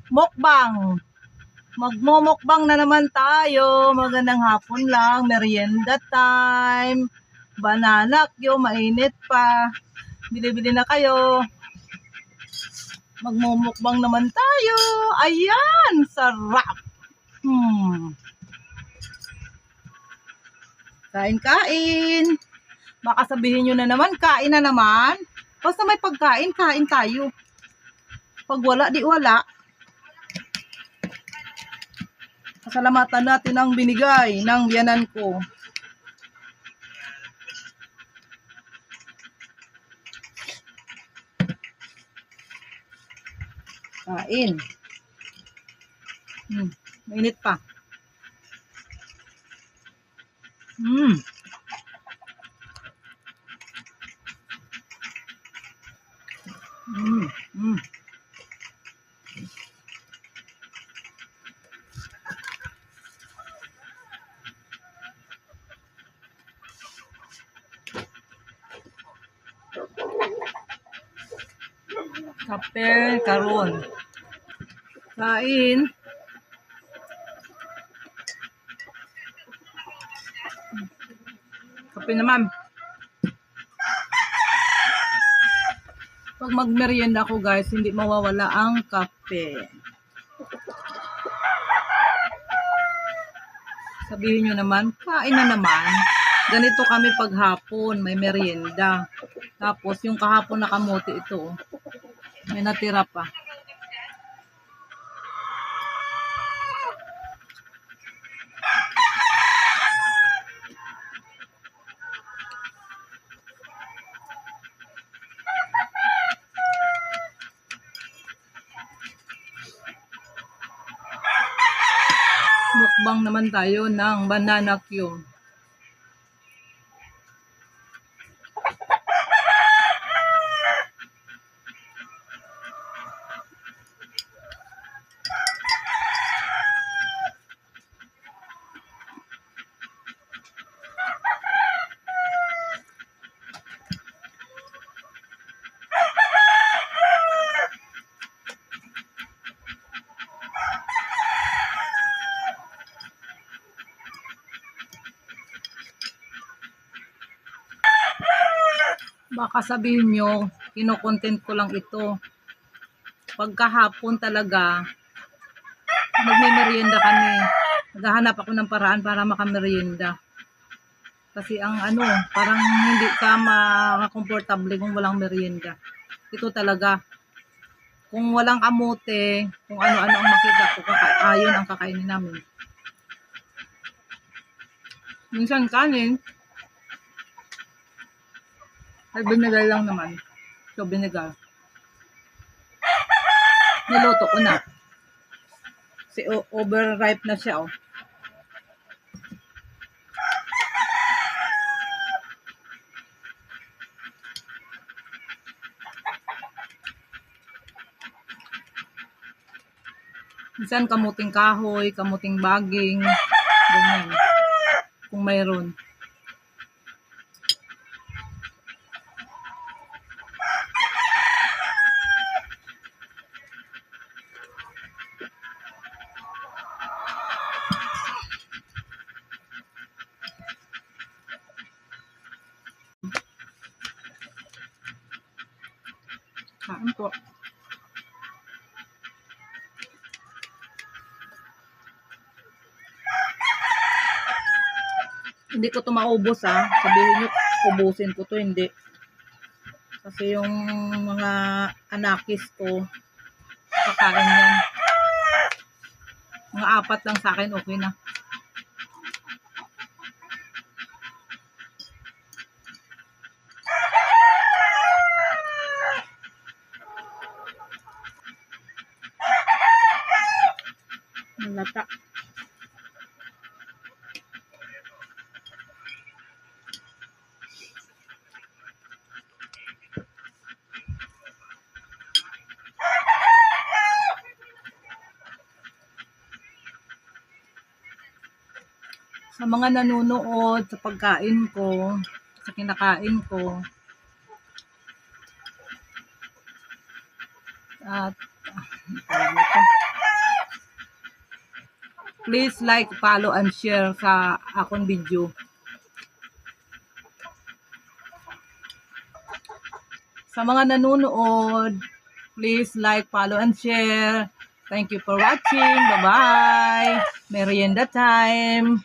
Mukbang. Magmumukbang na naman tayo. Magandang hapon lang. Merienda time. Banana Q. Mainit pa. Bili-bili na kayo. Magmumukbang naman tayo. Ayan. Sarap. Kain-kain. Baka sabihin nyo na naman, kain na naman. Basta may pagkain, kain tayo. Pag wala, di wala. Pasalamatan natin ang binigay ng biyanan ko. Kain. Mainit pa. Kape karon. Kain. Kape naman. Pag magmerienda ako guys, hindi mawawala ang kape. Sabihin nyo naman, kain na naman. Ganito kami paghapon, may merienda. Tapos yung kahapon na kamote ito, may natira pa. Mukbang naman tayo ng banana Q. Baka sabihin nyo, kino-content ko lang ito. Pagkahapon talaga, magme-merienda kami. Naghahanap ako ng paraan para makamerienda. Kasi ang parang hindi ka makakomportable kung walang merienda. Ito talaga. Kung walang kamote, kung ano-ano ang makita ko, ayun ang kakainin namin. Minsan kanin, ay binigal lang naman. So, binigal. Niluto ko na. Kasi overripe na siya, oh. Minsan kamuting kahoy, kamuting baging, ganyan. Kung mayroon. Kain po. Hindi ko ito maubos sabihin nyo, ubusin ko to, hindi. Kasi yung mga anakis ko, kakain yan. Mga 4 lang sa akin, okay na. Malata. Sa mga nanonood sa pagkain ko, sa kinakain ko, at Please like, follow, and share sa akong video. Sa mga nanonood, please like, follow, and share. Thank you for watching. Bye-bye. Merienda time.